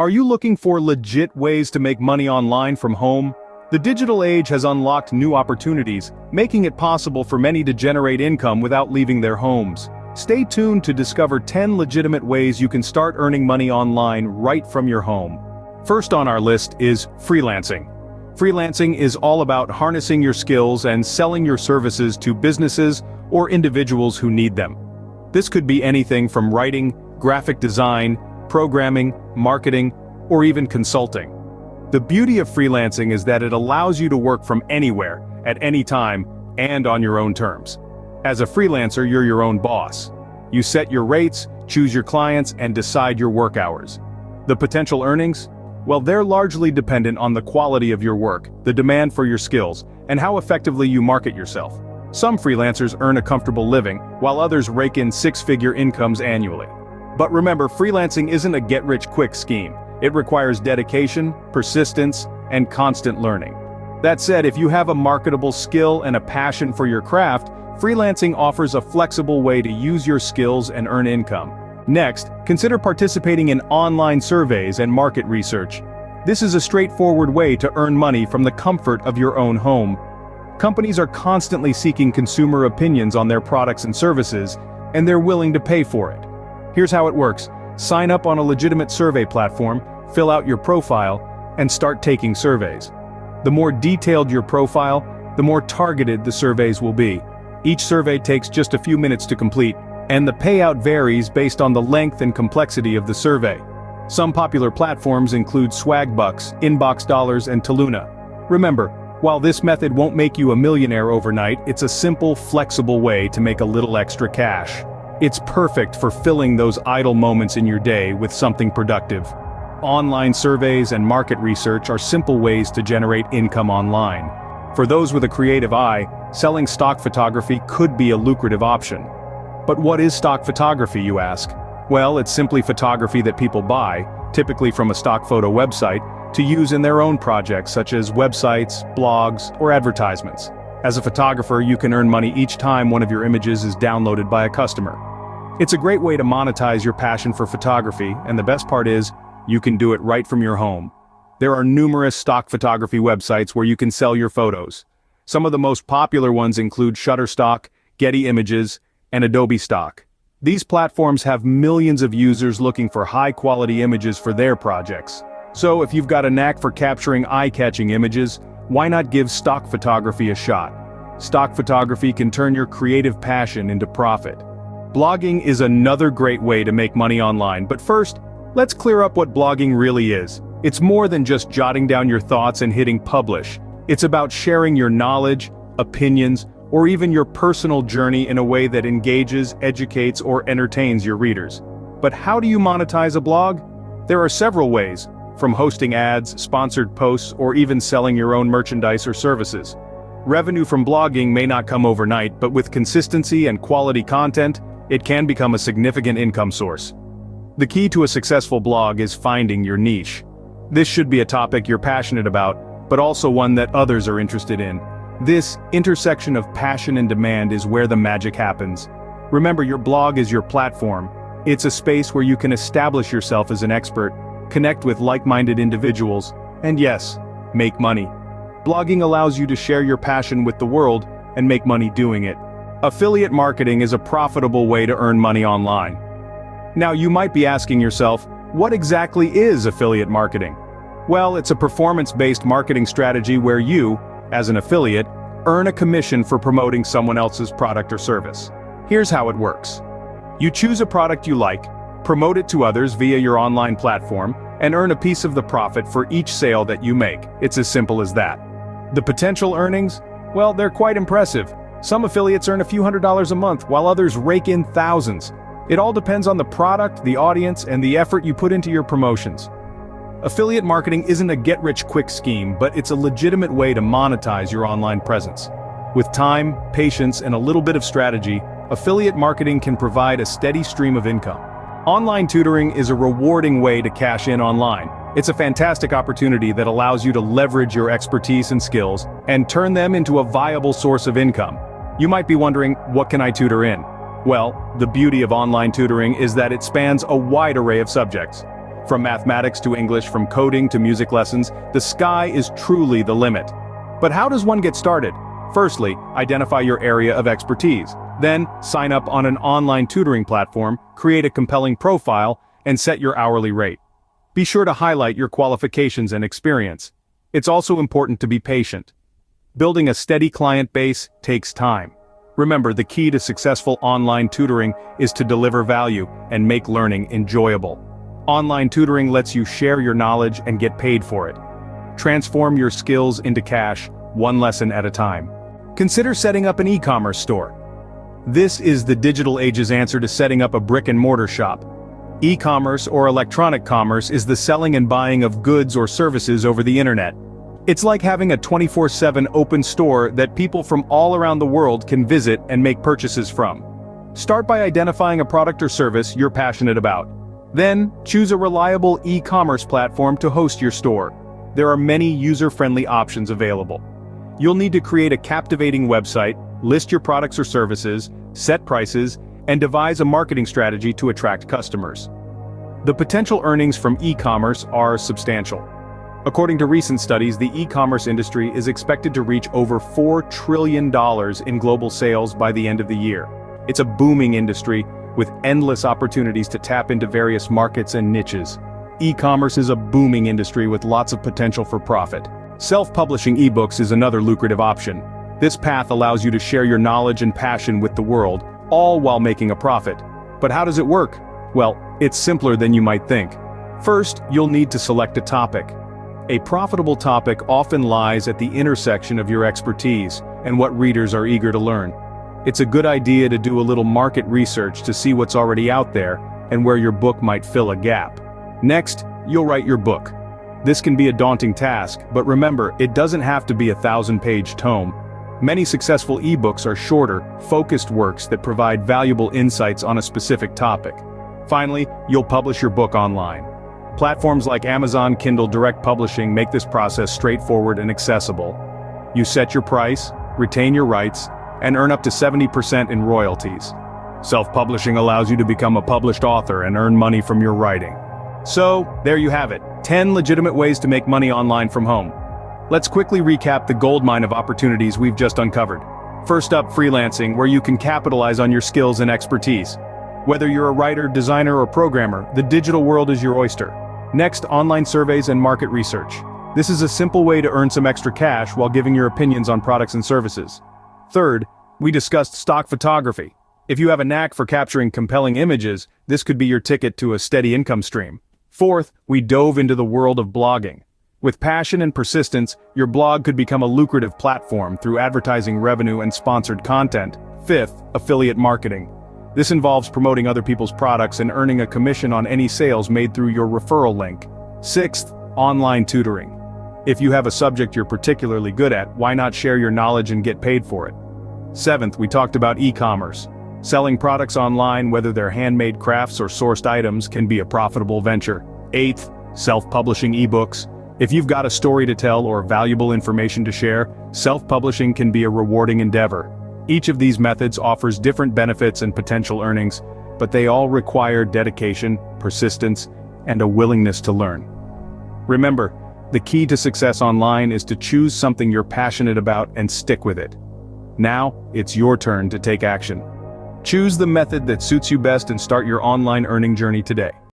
Are you looking for legit ways to make money online from home? The digital age has unlocked new opportunities, making it possible for many to generate income without leaving their homes. Stay tuned to discover 10 legitimate ways you can start earning money online right from your home. First on our list is freelancing. Freelancing is all about harnessing your skills and selling your services to businesses or individuals who need them. This could be anything from writing, graphic design, programming, marketing, or even consulting. The beauty of freelancing is that it allows you to work from anywhere, at any time, and on your own terms. As a freelancer, you're your own boss. You set your rates, choose your clients, and decide your work hours. The potential earnings? Well, they're largely dependent on the quality of your work, the demand for your skills, and how effectively you market yourself. Some freelancers earn a comfortable living, while others rake in six-figure incomes annually. But remember, freelancing isn't a get-rich-quick scheme. It requires dedication, persistence, and constant learning. That said, if you have a marketable skill and a passion for your craft, freelancing offers a flexible way to use your skills and earn income. Next, consider participating in online surveys and market research. This is a straightforward way to earn money from the comfort of your own home. Companies are constantly seeking consumer opinions on their products and services, and they're willing to pay for it. Here's how it works. Sign up on a legitimate survey platform, fill out your profile, and start taking surveys. The more detailed your profile, the more targeted the surveys will be. Each survey takes just a few minutes to complete, and the payout varies based on the length and complexity of the survey. Some popular platforms include Swagbucks, Inbox Dollars, and Taluna. Remember, while this method won't make you a millionaire overnight, it's a simple, flexible way to make a little extra cash. It's perfect for filling those idle moments in your day with something productive. Online surveys and market research are simple ways to generate income online. For those with a creative eye, selling stock photography could be a lucrative option. But what is stock photography, you ask? Well, it's simply photography that people buy, typically from a stock photo website, to use in their own projects such as websites, blogs, or advertisements. As a photographer, you can earn money each time one of your images is downloaded by a customer. It's a great way to monetize your passion for photography, and the best part is, you can do it right from your home. There are numerous stock photography websites where you can sell your photos. Some of the most popular ones include Shutterstock, Getty Images, and Adobe Stock. These platforms have millions of users looking for high-quality images for their projects. So if you've got a knack for capturing eye-catching images, why not give stock photography a shot? Stock photography can turn your creative passion into profit. Blogging is another great way to make money online, but first, let's clear up what blogging really is. It's more than just jotting down your thoughts and hitting publish. It's about sharing your knowledge, opinions, or even your personal journey in a way that engages, educates, or entertains your readers. But how do you monetize a blog? There are several ways, from hosting ads, sponsored posts, or even selling your own merchandise or services. Revenue from blogging may not come overnight, but with consistency and quality content, it can become a significant income source. The key to a successful blog is finding your niche. This should be a topic you're passionate about, but also one that others are interested in. This intersection of passion and demand is where the magic happens. Remember, your blog is your platform. It's a space where you can establish yourself as an expert, connect with like-minded individuals, and yes, make money. Blogging allows you to share your passion with the world and make money doing it. Affiliate marketing is a profitable way to earn money online. Now you might be asking yourself, what exactly is affiliate marketing? Well, it's a performance-based marketing strategy where you, as an affiliate, earn a commission for promoting someone else's product or service. Here's how it works. You choose a product you like, promote it to others via your online platform, and earn a piece of the profit for each sale that you make. It's as simple as that. The potential earnings? Well, they're quite impressive. Some affiliates earn a few $100s a month, while others rake in thousands. It all depends on the product, the audience, and the effort you put into your promotions. Affiliate marketing isn't a get-rich-quick scheme, but it's a legitimate way to monetize your online presence. With time, patience, and a little bit of strategy, affiliate marketing can provide a steady stream of income. Online tutoring is a rewarding way to cash in online. It's a fantastic opportunity that allows you to leverage your expertise and skills and turn them into a viable source of income. You might be wondering, what can I tutor in? Well, the beauty of online tutoring is that it spans a wide array of subjects. From mathematics to English, from coding to music lessons, the sky is truly the limit. But how does one get started? Firstly, identify your area of expertise. Then, sign up on an online tutoring platform, create a compelling profile, and set your hourly rate. Be sure to highlight your qualifications and experience. It's also important to be patient. Building a steady client base takes time. Remember, the key to successful online tutoring is to deliver value and make learning enjoyable. Online tutoring lets you share your knowledge and get paid for it. Transform your skills into cash, one lesson at a time. Consider setting up an e-commerce store. This is the digital age's answer to setting up a brick-and-mortar shop. E-commerce or electronic commerce is the selling and buying of goods or services over the internet. It's like having a 24/7 open store that people from all around the world can visit and make purchases from. Start by identifying a product or service you're passionate about. Then, choose a reliable e-commerce platform to host your store. There are many user-friendly options available. You'll need to create a captivating website, list your products or services, set prices, and devise a marketing strategy to attract customers. The potential earnings from e-commerce are substantial. According to recent studies, the e-commerce industry is expected to reach over $4 trillion in global sales by the end of the year. It's a booming industry, with endless opportunities to tap into various markets and niches. E-commerce is a booming industry with lots of potential for profit. Self-publishing ebooks is another lucrative option. This path allows you to share your knowledge and passion with the world, all while making a profit. But how does it work? Well, it's simpler than you might think. First, you'll need to select a topic. A profitable topic often lies at the intersection of your expertise and what readers are eager to learn. It's a good idea to do a little market research to see what's already out there and where your book might fill a gap. Next, you'll write your book. This can be a daunting task, but remember, it doesn't have to be a 1,000-page tome. Many successful ebooks are shorter, focused works that provide valuable insights on a specific topic. Finally, you'll publish your book online. Platforms like Amazon Kindle Direct Publishing make this process straightforward and accessible. You set your price, retain your rights, and earn up to 70% in royalties. Self-publishing allows you to become a published author and earn money from your writing. So, there you have it, 10 legitimate ways to make money online from home. Let's quickly recap the goldmine of opportunities we've just uncovered. First up, freelancing, where you can capitalize on your skills and expertise. Whether you're a writer, designer, or programmer, the digital world is your oyster. Next, online surveys and market research. This is a simple way to earn some extra cash while giving your opinions on products and services. Third, we discussed stock photography. If you have a knack for capturing compelling images, this could be your ticket to a steady income stream. Fourth, we dove into the world of blogging. With passion and persistence, your blog could become a lucrative platform through advertising revenue and sponsored content. Fifth, affiliate marketing. This involves promoting other people's products and earning a commission on any sales made through your referral link. Sixth, online tutoring. If you have a subject you're particularly good at, why not share your knowledge and get paid for it? Seventh, we talked about e-commerce. Selling products online, whether they're handmade crafts or sourced items, can be a profitable venture. Eighth, self-publishing ebooks. If you've got a story to tell or valuable information to share, self-publishing can be a rewarding endeavor. Each of these methods offers different benefits and potential earnings, but they all require dedication, persistence, and a willingness to learn. Remember, the key to success online is to choose something you're passionate about and stick with it. Now, it's your turn to take action. Choose the method that suits you best and start your online earning journey today.